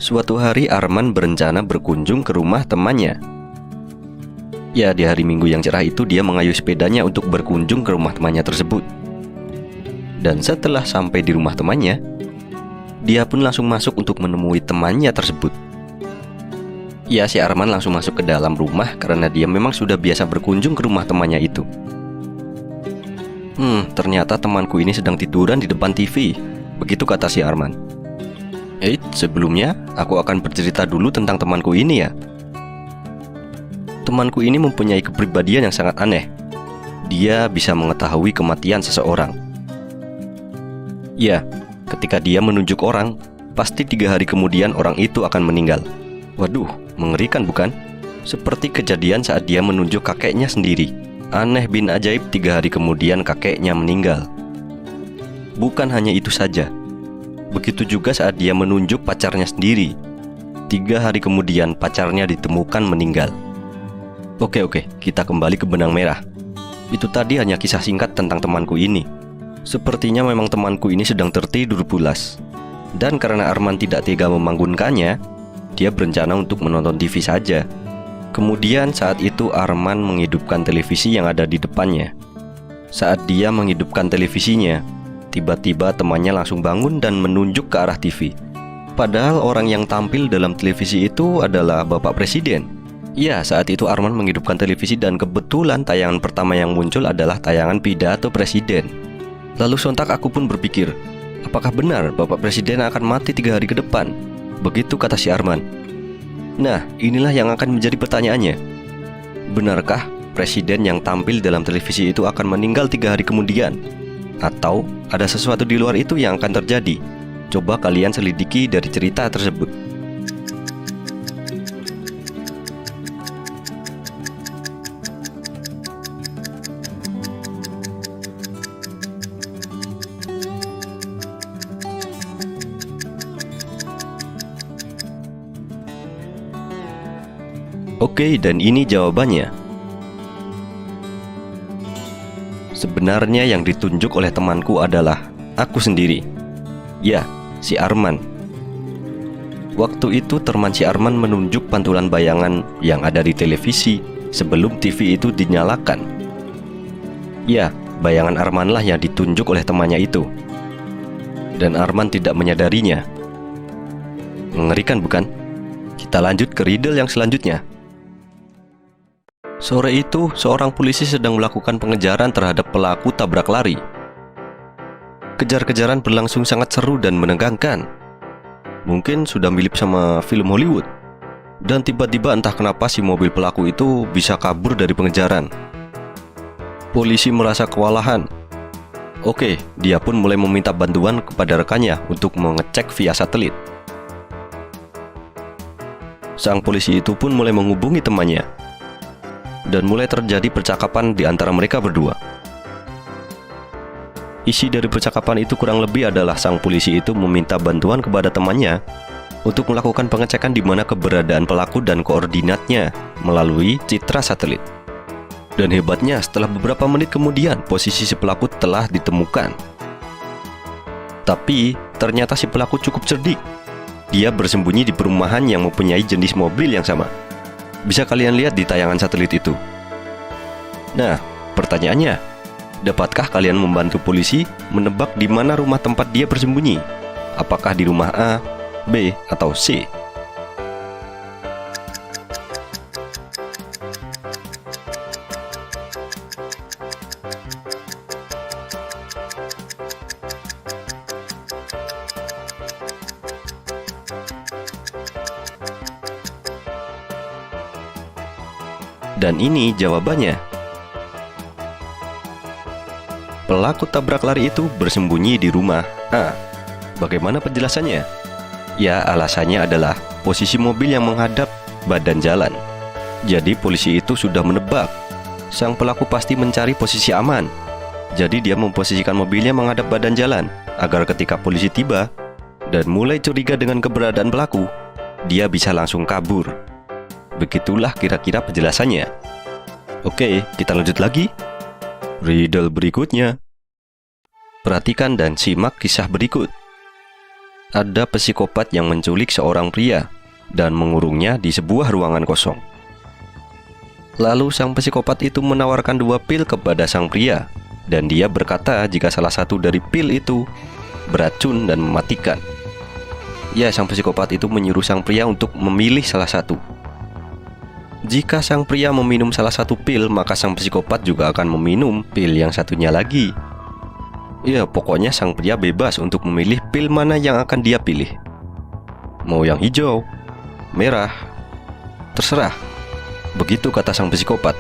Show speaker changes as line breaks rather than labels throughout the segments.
Suatu hari Arman berencana berkunjung ke rumah temannya. Ya, di hari Minggu yang cerah itu dia mengayuh sepedanya untuk berkunjung ke rumah temannya tersebut. Dan setelah sampai di rumah temannya, dia pun langsung masuk untuk menemui temannya tersebut. Ya, si Arman langsung masuk ke dalam rumah karena dia memang sudah biasa berkunjung ke rumah temannya itu. Ternyata temanku ini sedang tiduran di depan TV. Begitu kata si Arman. Sebelumnya aku akan bercerita dulu tentang temanku ini ya. Temanku ini mempunyai kepribadian yang sangat aneh. Dia bisa mengetahui kematian seseorang. Ya, ketika dia menunjuk orang, pasti 3 hari kemudian orang itu akan meninggal. Waduh, mengerikan bukan? Seperti kejadian saat dia menunjuk kakeknya sendiri. Aneh bin ajaib, 3 hari kemudian kakeknya meninggal. Bukan hanya itu saja. Begitu juga saat dia menunjuk pacarnya sendiri. 3 hari kemudian pacarnya ditemukan meninggal. Oke, kita kembali ke benang merah. Itu tadi hanya kisah singkat tentang temanku ini. Sepertinya memang temanku ini sedang tertidur pulas. Dan karena Arman tidak tega membangunkannya, dia berencana untuk menonton TV saja. Kemudian saat itu Arman menghidupkan televisi yang ada di depannya. Saat dia menghidupkan televisinya, tiba-tiba temannya langsung bangun dan menunjuk ke arah TV. Padahal orang yang tampil dalam televisi itu adalah Bapak Presiden. Ya, saat itu Arman menghidupkan televisi dan kebetulan tayangan pertama yang muncul adalah tayangan pidato Presiden. Lalu sontak aku pun berpikir, apakah benar Bapak Presiden akan mati 3 hari ke depan? Begitu kata si Arman. Nah, inilah yang akan menjadi pertanyaannya. Benarkah Presiden yang tampil dalam televisi itu akan meninggal 3 hari kemudian? Atau ada sesuatu di luar itu yang akan terjadi? Coba kalian selidiki dari cerita tersebut. Oke, dan ini jawabannya. Sebenarnya yang ditunjuk oleh temanku adalah aku sendiri. Ya, si Arman. Waktu itu teman si Arman menunjuk pantulan bayangan yang ada di televisi sebelum TV itu dinyalakan. Ya, bayangan Arman lah yang ditunjuk oleh temannya itu. Dan Arman tidak menyadarinya. Mengerikan bukan? Kita lanjut ke riddle yang selanjutnya. Sore itu, seorang polisi sedang melakukan pengejaran terhadap pelaku tabrak lari. Kejar-kejaran berlangsung sangat seru dan menegangkan. Mungkin sudah mirip sama film Hollywood. Dan tiba-tiba entah kenapa si mobil pelaku itu bisa kabur dari pengejaran. Polisi merasa kewalahan. Oke, dia pun mulai meminta bantuan kepada rekannya untuk mengecek via satelit. Sang polisi itu pun mulai menghubungi temannya. Dan mulai terjadi percakapan di antara mereka berdua. Isi dari percakapan itu kurang lebih adalah sang polisi itu meminta bantuan kepada temannya untuk melakukan pengecekan di mana keberadaan pelaku dan koordinatnya melalui citra satelit. Dan hebatnya, setelah beberapa menit kemudian, posisi si pelaku telah ditemukan. Tapi, ternyata si pelaku cukup cerdik. Dia bersembunyi di perumahan yang mempunyai jenis mobil yang sama. Bisa kalian lihat di tayangan satelit itu. Nah, pertanyaannya, dapatkah kalian membantu polisi menebak di mana rumah tempat dia bersembunyi? Apakah di rumah A, B, atau C? Dan ini jawabannya. Pelaku tabrak lari itu bersembunyi di rumah A. Bagaimana penjelasannya? Ya, alasannya adalah posisi mobil yang menghadap badan jalan. Jadi polisi itu sudah menebak sang pelaku pasti mencari posisi aman. Jadi dia memposisikan mobilnya menghadap badan jalan agar ketika polisi tiba dan mulai curiga dengan keberadaan pelaku, dia bisa langsung kabur. Begitulah kira-kira penjelasannya. Oke, kita lanjut lagi. Riddle berikutnya. Perhatikan dan simak kisah berikut. Ada psikopat yang menculik seorang pria dan mengurungnya di sebuah ruangan kosong. Lalu sang psikopat itu menawarkan 2 pil kepada sang pria, dan dia berkata jika salah satu dari pil itu beracun dan mematikan. Ya, sang psikopat itu menyuruh sang pria untuk memilih salah satu. Jika sang pria meminum salah satu pil, maka sang psikopat juga akan meminum pil yang satunya lagi. Ya, pokoknya sang pria bebas untuk memilih pil mana yang akan dia pilih. Mau yang hijau, merah, terserah. Begitu kata sang psikopat.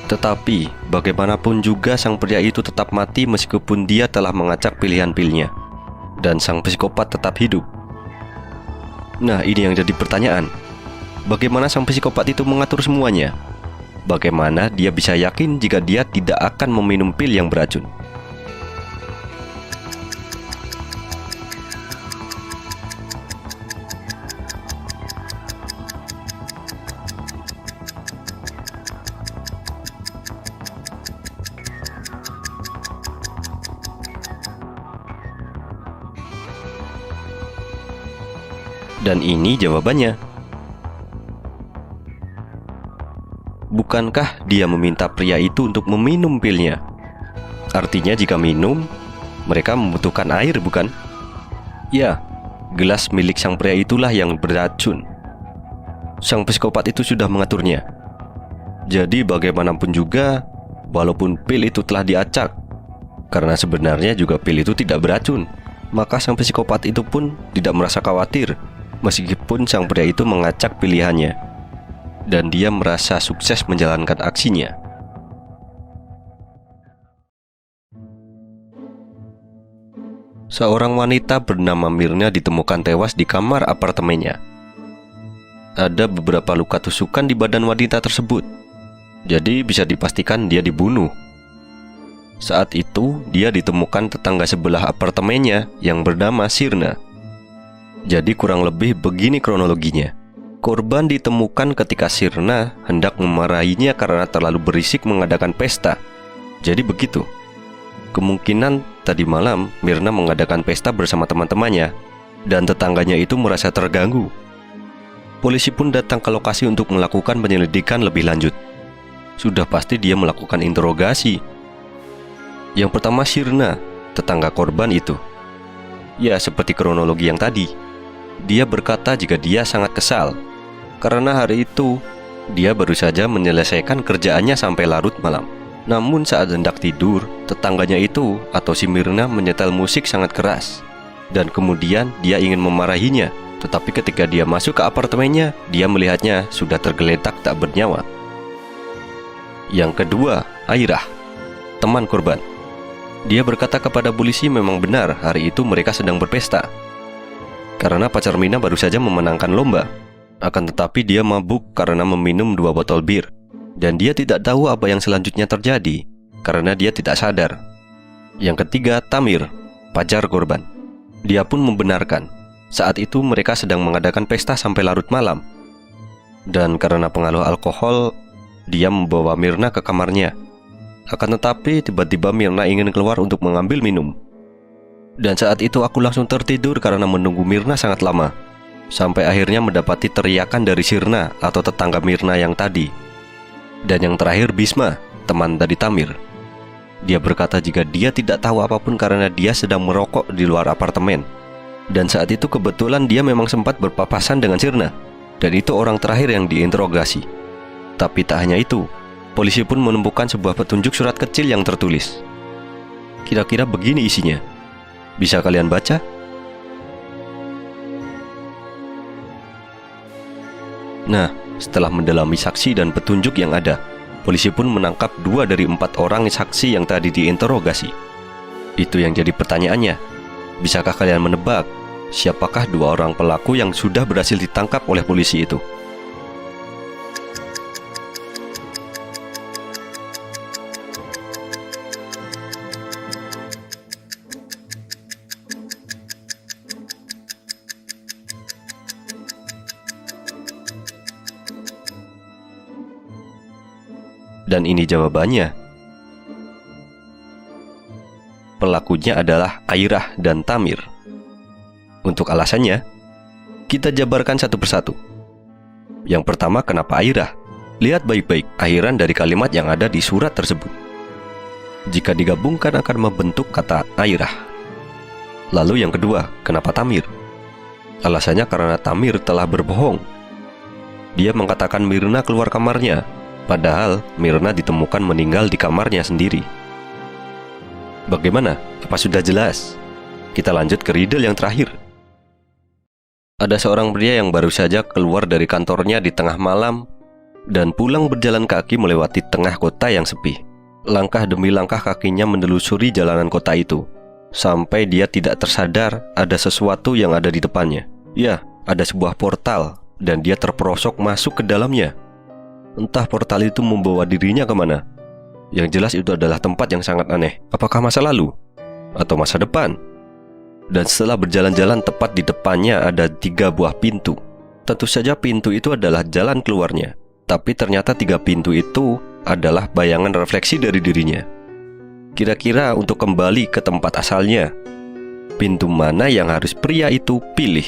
Tetapi bagaimanapun juga sang pria itu tetap mati meskipun dia telah mengacak pilihan pilnya, dan sang psikopat tetap hidup. Nah, ini yang jadi pertanyaan. Bagaimana sang psikopat itu mengatur semuanya? Bagaimana dia bisa yakin jika dia tidak akan meminum pil yang beracun? Dan ini jawabannya. Bukankah dia meminta pria itu untuk meminum pilnya? Artinya jika minum, mereka membutuhkan air, bukan? Ya, gelas milik sang pria itulah yang beracun. Sang psikopat itu sudah mengaturnya. Jadi bagaimanapun juga, walaupun pil itu telah diacak, karena sebenarnya juga pil itu tidak beracun, maka sang psikopat itu pun tidak merasa khawatir meskipun sang pria itu mengacak pilihannya, dan dia merasa sukses menjalankan aksinya. Seorang wanita bernama Mirna ditemukan tewas di kamar apartemennya. Ada beberapa luka tusukan di badan wanita tersebut, jadi bisa dipastikan dia dibunuh. Saat itu, dia ditemukan tetangga sebelah apartemennya yang bernama Sirna. Jadi kurang lebih begini kronologinya. Korban ditemukan ketika Sirna hendak memarahinya karena terlalu berisik mengadakan pesta. Jadi begitu. Kemungkinan tadi malam Mirna mengadakan pesta bersama teman-temannya, dan tetangganya itu merasa terganggu. Polisi pun datang ke lokasi untuk melakukan penyelidikan lebih lanjut. Sudah pasti dia melakukan interogasi. Yang pertama Sirna, tetangga korban itu. Ya, seperti kronologi yang tadi. Dia berkata jika dia sangat kesal karena hari itu dia baru saja menyelesaikan kerjaannya sampai larut malam. Namun saat hendak tidur, tetangganya itu atau si Mirna menyetel musik sangat keras, dan kemudian dia ingin memarahinya. Tetapi ketika dia masuk ke apartemennya, dia melihatnya sudah tergeletak tak bernyawa. Yang kedua, Airah, teman korban. Dia berkata kepada polisi memang benar hari itu mereka sedang berpesta, karena pacar Mina baru saja memenangkan lomba. Akan tetapi dia mabuk karena meminum 2 botol bir, dan dia tidak tahu apa yang selanjutnya terjadi karena dia tidak sadar. Yang ketiga, Tamir, pacar korban. Dia pun membenarkan saat itu mereka sedang mengadakan pesta sampai larut malam, dan karena pengaruh alkohol, dia membawa Mirna ke kamarnya. Akan tetapi tiba-tiba Mirna ingin keluar untuk mengambil minum, dan saat itu aku langsung tertidur karena menunggu Mirna sangat lama, sampai akhirnya mendapati teriakan dari Sirna atau tetangga Mirna yang tadi. Dan yang terakhir Bisma, teman dari Tamir. Dia berkata jika dia tidak tahu apapun karena dia sedang merokok di luar apartemen. Dan saat itu kebetulan dia memang sempat berpapasan dengan Sirna, dan itu orang terakhir yang diinterogasi. Tapi tak hanya itu, polisi pun menemukan sebuah petunjuk surat kecil yang tertulis. Kira-kira begini isinya. Bisa kalian baca? Nah, setelah mendalami saksi dan petunjuk yang ada, polisi pun menangkap 2 dari 4 orang saksi yang tadi diinterogasi. Itu yang jadi pertanyaannya. Bisakah kalian menebak siapakah 2 orang pelaku yang sudah berhasil ditangkap oleh polisi itu? Dan ini jawabannya. Pelakunya adalah Airah dan Tamir. Untuk alasannya, kita jabarkan satu persatu. Yang pertama, kenapa Airah? Lihat baik-baik akhiran dari kalimat yang ada di surat tersebut. Jika digabungkan akan membentuk kata Airah. Lalu yang kedua, kenapa Tamir? Alasannya karena Tamir telah berbohong. Dia mengatakan Myrna keluar kamarnya, padahal Myrna ditemukan meninggal di kamarnya sendiri. Bagaimana? Apa sudah jelas? Kita lanjut ke riddle yang terakhir. Ada seorang pria yang baru saja keluar dari kantornya di tengah malam dan pulang berjalan kaki melewati tengah kota yang sepi. Langkah demi langkah kakinya menelusuri jalanan kota itu, sampai dia tidak tersadar ada sesuatu yang ada di depannya. Ya, ada sebuah portal, dan dia terperosok masuk ke dalamnya. Entah portal itu membawa dirinya kemana. Yang jelas itu adalah tempat yang sangat aneh. Apakah masa lalu? Atau masa depan? Dan setelah berjalan-jalan, tepat di depannya ada 3 buah pintu. Tentu saja pintu itu adalah jalan keluarnya, tapi ternyata 3 pintu itu adalah bayangan refleksi dari dirinya. Kira-kira untuk kembali ke tempat asalnya, pintu mana yang harus pria itu pilih?